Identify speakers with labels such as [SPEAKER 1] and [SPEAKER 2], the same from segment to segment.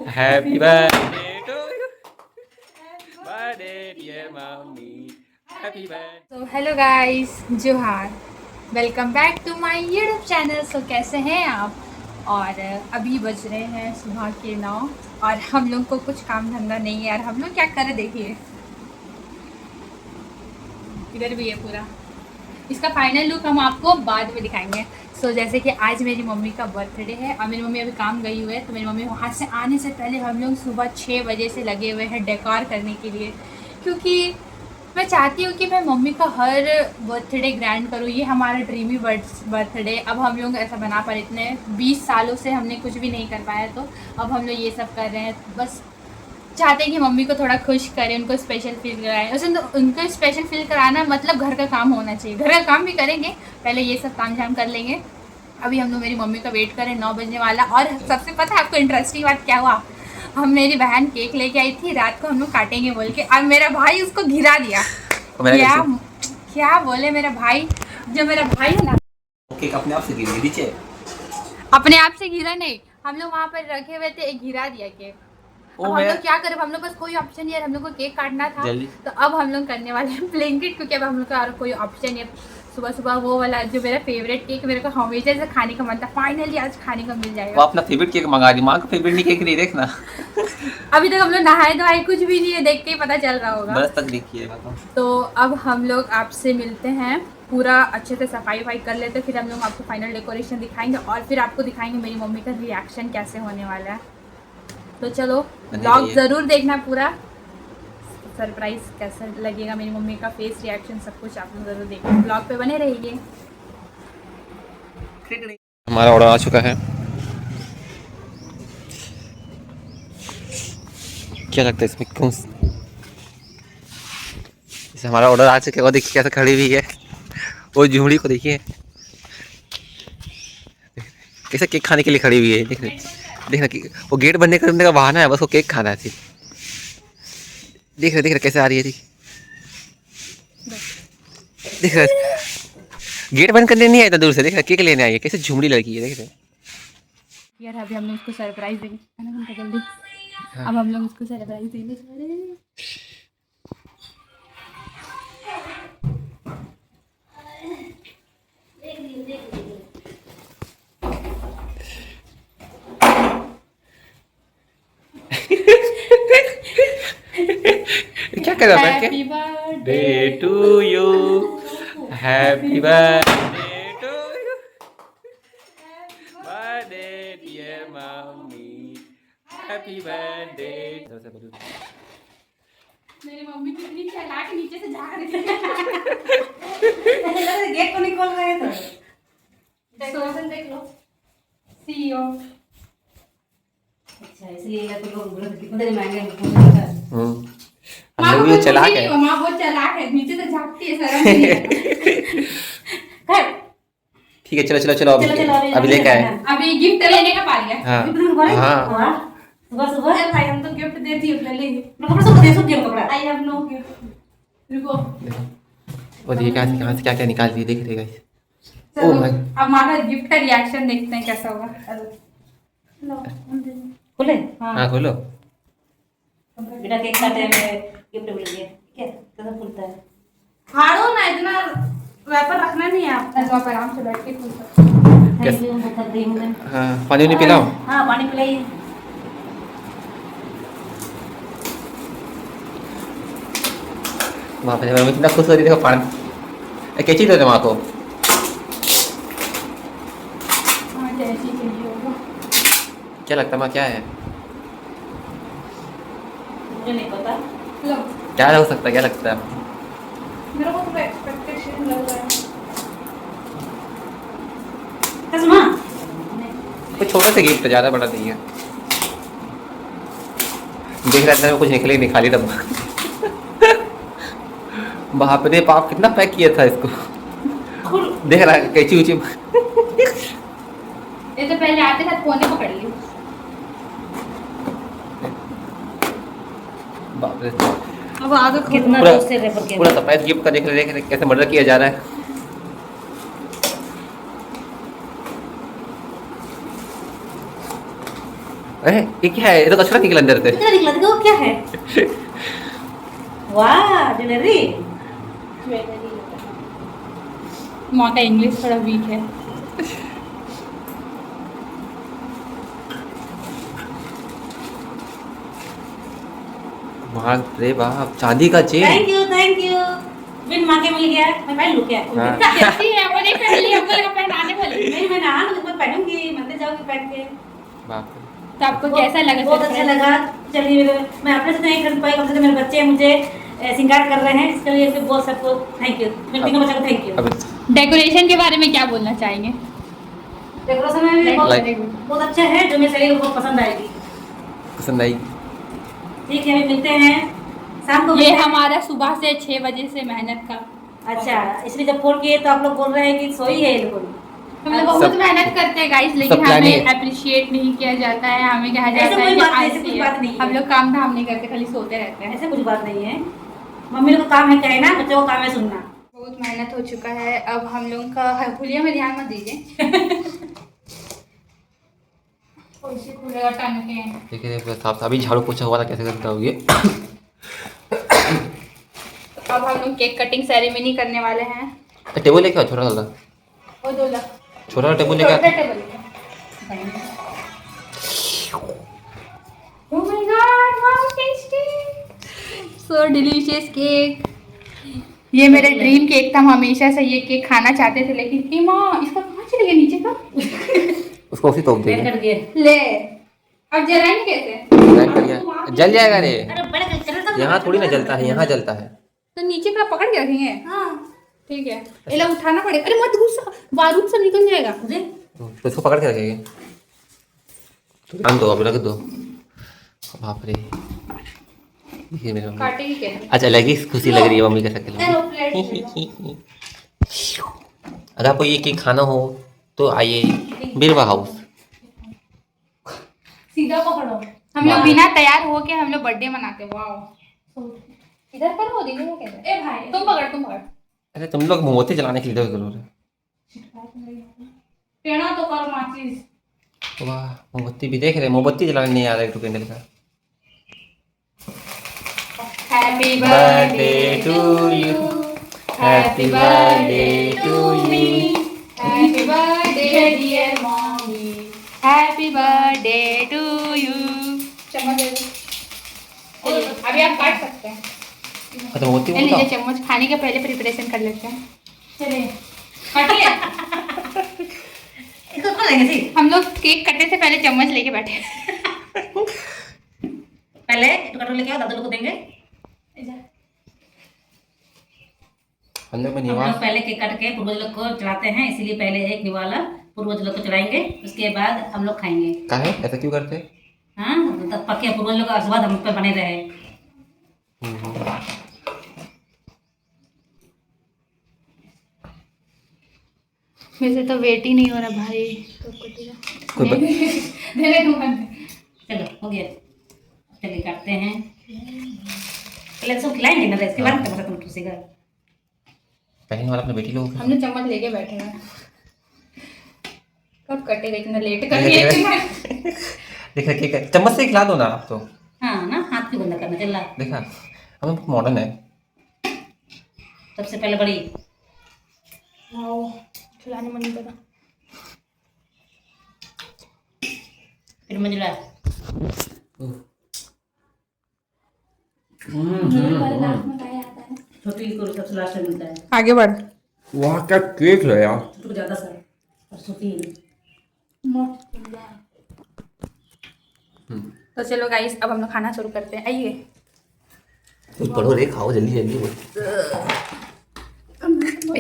[SPEAKER 1] Happy birthday to you. Birthday dear mommy. Happy birthday.
[SPEAKER 2] तो hello guys, जोहार, welcome back to my YouTube channel. So कैसे हैं आप? और अभी बज रहे हैं सुबह के 9 और हम लोग को कुछ काम धंधा नहीं है यार। हम लोग क्या करें, देखिए इधर भी है पूरा। इसका फाइनल लुक हम आपको बाद में दिखाएंगे। सो जैसे कि आज मेरी मम्मी का बर्थडे है और मेरी मम्मी अभी काम गई हुई है, तो मेरी मम्मी वहाँ से आने से पहले हम लोग सुबह 6 बजे से लगे हुए हैं डेकोर करने के लिए, क्योंकि मैं चाहती हूँ कि मैं मम्मी का हर बर्थडे ग्रैंड करूँ। ये हमारा ड्रीमी बर्थडे। अब हम लोग ऐसा बना पर इतने 20 सालों से हमने कुछ भी नहीं कर पाया, तो अब हम लोग ये सब कर रहे हैं। बस चाहते हैं कि मम्मी को थोड़ा खुश करें, उनको स्पेशल फील कराएं। उसे तो उनको स्पेशल फील कराना मतलब घर का काम होना चाहिए। घर का काम भी करेंगे, पहले ये सब काम झाम कर लेंगे। अभी हम लोग मेरी मम्मी का वेट करें, 9 बजने वाला। और सबसे पता है आपको इंटरेस्टिंग बात क्या हुआ? हम मेरी बहन केक लेके आई थी, रात को हम लोग काटेंगे बोल के, और मेरा भाई उसको गिरा दिया। क्या क्या बोले मेरा भाई, जो मेरा भाई है ना,
[SPEAKER 1] केक अपने आप से गिर गई नीचे।
[SPEAKER 2] अपने आप से गिरा नहीं, हम लोग वहाँ पर रखे हुए थे, एक गिरा दिया केक। अब हम लोग क्या करें, हम लोग बस कोई ऑप्शन नहीं है, हम लोग को केक काटना था। तो अब हम लोग करने वाले हैं ब्लैंकेट, क्योंकि अब हम लोग का और कोई ऑप्शन नहीं है। सुबह सुबह वो वाला जो मेरा फेवरेट केक मेरे को हमेशा से खाने का मन था, फाइनली आज खाने को मिल जाएगा।
[SPEAKER 1] वो अपना फेवरेट केक मंगा दी, माँ का फेवरेट नहीं केक नहीं देखना।
[SPEAKER 2] अभी तक हम लोग नहाए धोए कुछ भी नहीं है, देख के ही पता चल रहा होगा।
[SPEAKER 1] बस तक देखिएगा
[SPEAKER 2] तो अब हम लोग आपसे मिलते हैं, पूरा अच्छे से सफाई वफाई कर लेते हैं, फिर हम लोग आपको फाइनल डेकोरेशन दिखाएंगे और फिर आपको दिखाएंगे मेरी मम्मी का रिएक्शन कैसे होने वाला है। तो चलो ब्लॉग ज़रूर देखना पूरा, सरप्राइज कैसा लगेगा, मेरी मम्मी का फेस रिएक्शन सब कुछ आप लोग ज़रूर देखना, ब्लॉग पे बने रहिए।
[SPEAKER 1] हमारा ऑर्डर आ चुका है। क्या लगता है इसमें कौन इसे हमारा ऑर्डर आ चुका है। वो देखिए कैसे खड़ी हुई है, वो झुमड़ी को देखिए कैसे केक खाने के लिए खड़ी हुई है। देख रहे वो गेट बनने का बहाना है, बस वो केक खाना है सिर्फ। देख रहे कैसे आ रही है। देख रहे गेट बंद करने नहीं आया था दूर से, देख रहे केक लेने आई है, कैसे झुमड़ी लड़की है। देख रहे
[SPEAKER 2] यार अभी हम लोग उसको सरप्राइज देंगे जल्दी। अब हम लोग उसको सरप्राइज देने जा रहे हैं।
[SPEAKER 1] क्या कर रहा है? Happy birthday to you, happy birthday to you, birthday dear mummy, happy birthday.
[SPEAKER 2] मेरी मम्मी कितनी चालाक, नीचे से झाँक रही है।
[SPEAKER 3] गेट को नहीं खोल रहे हैं तो
[SPEAKER 2] डेकोरेशन देख लो, सीईओ।
[SPEAKER 3] अच्छा इसलिए या तो लोग बोले कितने महंगे हैं।
[SPEAKER 1] हम लोग ये चलाक है।
[SPEAKER 2] माँ बहुत चलाक है, नीचे से झाँकती है, शर्म नहीं है।
[SPEAKER 1] ठीक है चलो चलो चलो, अभी लेके आए।
[SPEAKER 2] अभी गिफ्ट लेने का पारी है।
[SPEAKER 1] हाँ
[SPEAKER 3] सुबह सुबह
[SPEAKER 2] भाई हम तो गिफ्ट देती हूँ, ले लेंगे।
[SPEAKER 3] कपड़ा सब दे सकते हो कपड़ा।
[SPEAKER 2] I have no gift. रुको,
[SPEAKER 1] वो देखिए कहाँ से क्या क्या निकाल दिए, देख रहे गाइस।
[SPEAKER 2] चलो अब माँ का गिफ्ट का रिएक्शन देखते हैं कैसा होगा।
[SPEAKER 3] खोले
[SPEAKER 1] हाँ खोलो।
[SPEAKER 3] बिना केक काटे में गिफ्ट मिल गया। ठीक है कैसा खुलता है?
[SPEAKER 2] फाड़ो ना, इतना रैपर रखना नहीं है आप, ऐसा आप आराम से बैठ के खुल सकते हैं।
[SPEAKER 3] थैंक यू मैं कर दी हूं मैं।
[SPEAKER 1] हाँ पानी नहीं पिलाओ।
[SPEAKER 3] हां पानी पिलाइए।
[SPEAKER 1] वहाँ पे मम्मी कितना खुश हो रही, देखो पानी कैची दे दो माँ को।
[SPEAKER 2] हाँ जैसी चाहिए होगा।
[SPEAKER 1] क्या लगता है माँ क्या है?
[SPEAKER 3] मुझे नहीं पता।
[SPEAKER 2] लो,
[SPEAKER 1] क्या हो सकता है, क्या लगता है?
[SPEAKER 2] मेरे को तो एक्सपेक्टेशन लग रहा है।
[SPEAKER 3] कसमा
[SPEAKER 1] कोई छोटा सा गिफ्ट, ज़्यादा बड़ा नहीं है। देख रहा अंदर में कुछ निकले नहीं, खाली डब्बा। बाप रे बाप कितना पैक किया था इसको। देख रहा कैची उची।
[SPEAKER 2] ये तो पहले आते साथ कोने पकड़ ली।
[SPEAKER 1] बाप रे
[SPEAKER 2] अब आगे
[SPEAKER 3] कितना
[SPEAKER 1] पूरा
[SPEAKER 3] दूर से रेफर किया।
[SPEAKER 1] पूरा सफेद गिफ्ट का देख रहे कैसे मर्डर किया जा रहा है। अरे ये क्या है, ये तो कचरा निकला अंदर से।
[SPEAKER 3] कितना निकला देखो क्या है। वाह ज्वेलरी।
[SPEAKER 2] माँ का इंग्लिश थोड़ा वीक है।
[SPEAKER 1] बाप रे बाप, चांदी का chain.
[SPEAKER 3] Thank you thank you. बिन माँ के मिल गया, मैं पहन लूँ क्या?
[SPEAKER 1] हाँ।
[SPEAKER 2] कैसी है वो नहीं पहन ली, हमको लगा पहनाने वाली।
[SPEAKER 3] नहीं मैं नहा लूँ, मैं पहनूंगी, मंदिर जाऊंगी पहन के।
[SPEAKER 1] बाप रे।
[SPEAKER 2] तो आपको कैसा लगा?
[SPEAKER 3] बहुत अच्छा लगा। चलिए मैं अपने से नहीं कर पाई, कम से कम मेरे बच्चे मुझे श्रृंगार कर रहे हैं, इसके लिए बहुत सबको थैंक यू। मेरे तीनों बच्चों को थैंक यू।
[SPEAKER 1] अब
[SPEAKER 2] डेकोरेशन के बारे में क्या बोलना चाहेंगे?
[SPEAKER 3] डेकोरेशन में भी
[SPEAKER 1] Like-
[SPEAKER 3] बहुत अच्छा है, जो मेरे शरीर को बहुत पसंद आएगी।
[SPEAKER 1] पसंद आई।
[SPEAKER 3] ठीक है, अभी मिलते हैं शाम को।
[SPEAKER 2] ये
[SPEAKER 3] मिलते हैं।
[SPEAKER 2] हमारा सुबह से 6 बजे से मेहनत का।
[SPEAKER 3] अच्छा, इसलिए जब फोन किए तो आप लोग बोल रहे हैं कि सोई है ये लोग।
[SPEAKER 2] हम लोग बहुत
[SPEAKER 1] सब-
[SPEAKER 2] मेहनत करते हैं गाइस,
[SPEAKER 1] सब
[SPEAKER 2] लेकिन
[SPEAKER 1] planning
[SPEAKER 2] हमें
[SPEAKER 1] है।
[SPEAKER 2] अप्रिशिएट नहीं किया जाता है। हमें कहा
[SPEAKER 3] ऐसा
[SPEAKER 2] जाता है
[SPEAKER 3] कोई
[SPEAKER 2] कि
[SPEAKER 3] बात नहीं, ऐसी
[SPEAKER 2] आलसी
[SPEAKER 3] कुछ
[SPEAKER 2] है।
[SPEAKER 3] बात नहीं है।
[SPEAKER 2] हम लोग काम धाम नहीं करते, खाली सोते रहते हैं।
[SPEAKER 3] ऐसे कुछ बात नहीं है। मम्मी लोग का काम है कहना, बच्चों का काम है सुनना।
[SPEAKER 2] बहुत मेहनत हो चुका है। अब हम लोग का हुलिया में ध्यान मत दीजिए। कैसे खुलेगा टन के?
[SPEAKER 1] देखिए साफ अभी झाड़ू पोछा हुआ था, कैसे करता होगी।
[SPEAKER 2] अब हम लोग केक कटिंग सेरेमनी करने वाले हैं।
[SPEAKER 1] तो टेबल लेके आओ, छोटा वाला।
[SPEAKER 2] और दो ला
[SPEAKER 1] छोटा वाला टेबल लेके
[SPEAKER 2] छोटा
[SPEAKER 1] आओ।
[SPEAKER 2] Table. Oh my god, wow tasty, so delicious cake. ये मेरा ड्रीम केक था, हम हमेशा से ये केक खाना चाहते थे, लेकिन ए माँ इसका कहाँ चले गया नीचे का?
[SPEAKER 1] उसको उसी तोप
[SPEAKER 3] पैन
[SPEAKER 1] देंगे।
[SPEAKER 3] कर दिए।
[SPEAKER 2] ले अब जलाएंगे कैसे?
[SPEAKER 1] डिजाइन कर दिया, जल जाएगा रे।
[SPEAKER 3] अरे बड़ा चल तक
[SPEAKER 1] यहाँ थोड़ी ना जलता है, यहाँ जलता है।
[SPEAKER 2] तो नीचे का पकड़ के रखेंगे।
[SPEAKER 3] हां
[SPEAKER 2] ठीक है, इला उठाना पड़ेगा। अरे मत घुसा, बारूद सब निकल जाएगा।
[SPEAKER 3] मुझे
[SPEAKER 1] तो इसको पकड़ के रखेंगे। तो ध्यान दो, अब रख दो। बाप रे, देखिए मेरे मम्मी।
[SPEAKER 2] काटेगी कैसे?
[SPEAKER 1] अच्छा अलग ही खुशी लग रही है मम्मी के साथ खेलने
[SPEAKER 2] लो
[SPEAKER 1] में।
[SPEAKER 2] प्लेट ले लो।
[SPEAKER 1] अगर आपको ये केक खाना हो तो आइए बिरवा हाउस।
[SPEAKER 2] सीधा पकड़ो। हम लोग बिना तैयार हो के हम लोग बर्थडे मनाते हैं। वाओ, इधर पर हो देखो कैसे। ए भाई तुम पकड़, तुम पकड़।
[SPEAKER 1] अरे तुम लोग मोमबत्ती जलाने के लिए इधर करो।
[SPEAKER 2] टेढ़ा तो करो माचिस।
[SPEAKER 1] वाह, मोमबत्ती भी देख रहे, मोमबत्ती जलाने नहीं आ रहा है टू कैंडल का।
[SPEAKER 2] Happy
[SPEAKER 1] birthday to you, happy birthday to you.
[SPEAKER 2] Happy birthday dear mummy, happy birthday to you. चम्मच दे दो। चलिए अभी आप काट सकते हैं।
[SPEAKER 1] अच्छा मोमबत्ती
[SPEAKER 2] ले लीजिए
[SPEAKER 1] बताओ।
[SPEAKER 2] चम्मच, खाने के पहले प्रिपरेशन कर लेते हैं। चलिए काटिए।
[SPEAKER 3] इसको कौन लेंगे सी?
[SPEAKER 2] हम लोग केक कटने से पहले चम्मच लेके बैठे।
[SPEAKER 3] पहले टुकड़ा लेके आओ, दादू लोग को देंगे।
[SPEAKER 1] अंदर में
[SPEAKER 3] हम
[SPEAKER 1] निवास।
[SPEAKER 3] लोग पहले केक काट के पूर्वज लोग को चढ़ाते हैं, इसीलिए पहले एक निवाला पूर्वज लोग को चढ़ाएंगे, उसके बाद हम लोग खाएंगे।
[SPEAKER 1] का है ऐसा क्यों करते हैं?
[SPEAKER 3] हाँ, तब पक्के पूर्वज लोग का आशीर्वाद हम पे बने रहे।
[SPEAKER 2] वैसे तो वेट ही नहीं हो रहा भाई। तो
[SPEAKER 1] कोई बात-
[SPEAKER 3] चलो हो गया, चलिए काटते हैं। पहले तो सब खिलाएंगे ना, इसके बाद तब तुम खुशीगा।
[SPEAKER 1] पहले वाला अपने बेटी लोगों को।
[SPEAKER 2] हमने चम्मच लेके बैठे हैं। कब कटेगा, इतना लेट
[SPEAKER 1] देख
[SPEAKER 2] कर।
[SPEAKER 1] देखा केक चम्मच से खिला दो ना आप तो।
[SPEAKER 3] हाँ ना, हाथ क्यों गंदा करना, चल रहा।
[SPEAKER 1] देखा हम मॉडर्न है।
[SPEAKER 3] सबसे पहले बड़ी
[SPEAKER 2] खिलाने मन नहीं पता।
[SPEAKER 3] फिर मंजुला। छोटी को सबसे लास्ट में मिलता है।
[SPEAKER 2] आगे बढ़।
[SPEAKER 1] वाह क्या केक है यार।
[SPEAKER 3] छोटी को ज्यादा सर और छोटी।
[SPEAKER 2] तो चलो गाइस, अब हम लोग खाना शुरू करते हैं। आइए।
[SPEAKER 1] कुछ पढ़ो रे, खाओ जल्दी जल्दी।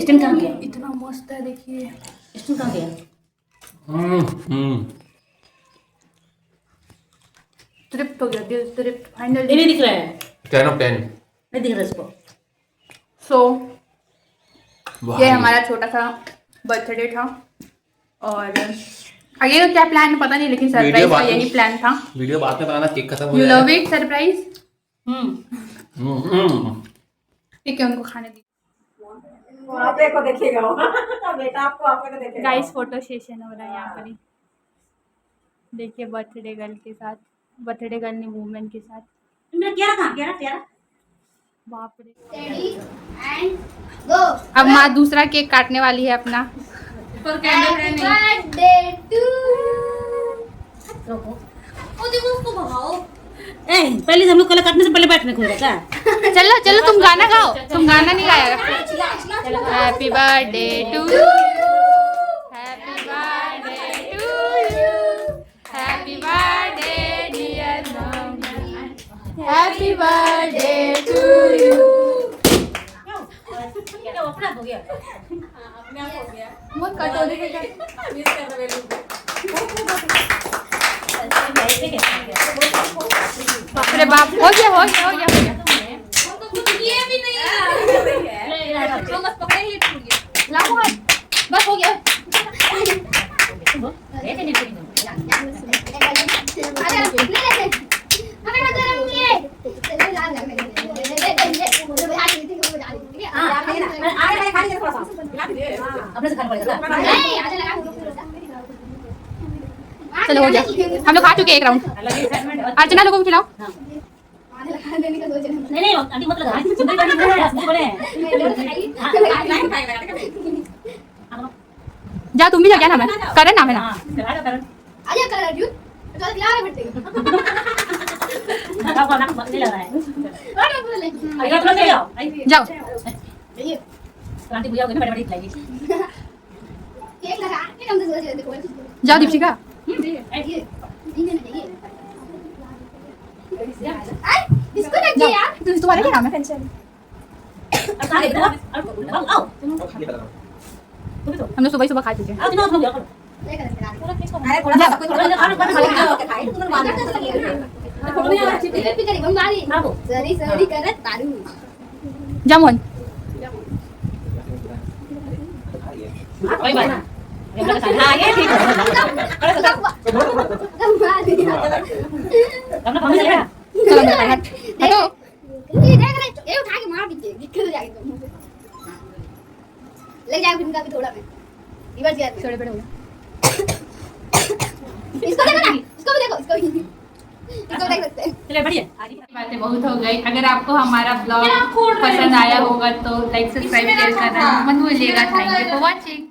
[SPEAKER 3] स्टैंड कहाँ गया?
[SPEAKER 2] इतना मस्त है देखिए।
[SPEAKER 3] स्टैंड कहाँ गया?
[SPEAKER 2] तृप्त हो गया दिल, तृप्त फाइनल।
[SPEAKER 3] ये नहीं दिख रहा है,
[SPEAKER 1] 10 of 10।
[SPEAKER 3] नहीं दिख रहा इसको।
[SPEAKER 2] सो ये हमारा छोटा सा बर्थडे था, और आगे का क्या प्लान है पता नहीं, लेकिन सरप्राइज
[SPEAKER 1] वीडियो
[SPEAKER 2] का
[SPEAKER 1] बाद में-
[SPEAKER 2] यही प्लान था।
[SPEAKER 1] वीडियो बाद में बनाना, केक खत्म हो
[SPEAKER 2] यू
[SPEAKER 1] जाएगा।
[SPEAKER 2] Love it surprise.
[SPEAKER 3] हम्म।
[SPEAKER 2] ठीक है, उनको खाने दी।
[SPEAKER 3] आप को देखिएगा बेटा, आपको आपको देखेगा।
[SPEAKER 2] गाइस फोटो सेशन हो रहा है यहाँ पर ही। देखिए बर्थडे गर्ल के साथ, बर्थडे गर्ल नहीं वूमेन के साथ।
[SPEAKER 3] मेरा 11 कहाँ 11
[SPEAKER 2] बाप रे।
[SPEAKER 4] Ready and go.
[SPEAKER 2] अब माँ दूसरा केक काटने वाली है अपना।
[SPEAKER 4] Happy birthday to
[SPEAKER 3] ओ देखो उसको भगाओ। ए पहले हम लोग कल काटने से पहले बैठने को क्या?
[SPEAKER 2] चलो चलो तुम गाना गाओ, तुम गाना नहीं गाया। Happy birthday to you, happy birthday to you, happy birthday dear mummy, happy birthday to you.
[SPEAKER 3] क्या अपना हो गया?
[SPEAKER 4] अपने आप हो गया।
[SPEAKER 2] बहुत कटोरे के
[SPEAKER 4] मिस कर रहे लोग।
[SPEAKER 2] बाप रे बाप, हो गया हो गया हो गया हो गया।
[SPEAKER 4] तो कुछ किए भी नहीं है। लोग बस पकड़े ही टूट गए।
[SPEAKER 2] लाओ हाथ, बस हो गया।
[SPEAKER 3] अपने से खाना पड़ेगा।
[SPEAKER 2] चलो हो गया, हम लोग खा चुके एक राउंड। अर्चना लोगों को खिलाओ।
[SPEAKER 3] नहीं नहीं आंटी मत लगा सुंदर बने बड़े
[SPEAKER 2] जा तुम भी जा, क्या नाम है? करण नाम है ना?
[SPEAKER 3] हां चला करण
[SPEAKER 4] आजा कर रहा हूं तो खिला रहे बेटे
[SPEAKER 3] ना ना नहीं लग रहा है
[SPEAKER 4] और बोले
[SPEAKER 3] अरे आप लोग जाओ
[SPEAKER 2] जाओ
[SPEAKER 4] ये
[SPEAKER 3] आंटी बुझाओगे ना बड़ी खिलाएगी
[SPEAKER 4] केक लगा के हम तो देखो
[SPEAKER 2] जाओ दीपिका।
[SPEAKER 4] ये नहीं आई इसको देखिए यार।
[SPEAKER 2] तुम्हारा क्या नाम है?
[SPEAKER 3] अब आगे आओ आओ
[SPEAKER 2] हम लोग सुबह सुबह खा चुके हैं।
[SPEAKER 3] आओ तुम जाओ
[SPEAKER 4] लेकर करा
[SPEAKER 3] अरे थोड़ा सा कोई थोड़ा खाना खाई तुम मार
[SPEAKER 4] फोटो में आ चिप भी करी हम मारी
[SPEAKER 3] आओ
[SPEAKER 4] सरी सरी करत तारू
[SPEAKER 2] जा मोहन।
[SPEAKER 3] कोई बात ना हां ये ठीक है हमने family चलेगा
[SPEAKER 2] चलो मेरे हाथ हटो।
[SPEAKER 4] ये देख रहे ये उठा के मार दीजिए निकल जाएगी तुम ले जाओ इनका भी थोड़ा में रिवर्स गियर में
[SPEAKER 2] छोड़े पड़े हो गया।
[SPEAKER 4] इसको देखो ना इसको भी देखो इसको भी देख सकते हैं।
[SPEAKER 3] चले बढ़िया
[SPEAKER 2] बातें बहुत हो गई। अगर आपको हमारा ब्लॉग पसंद आया होगा तो लाइक सब्सक्राइब शेयर करना मत भूलिएगा। Thank you for watching.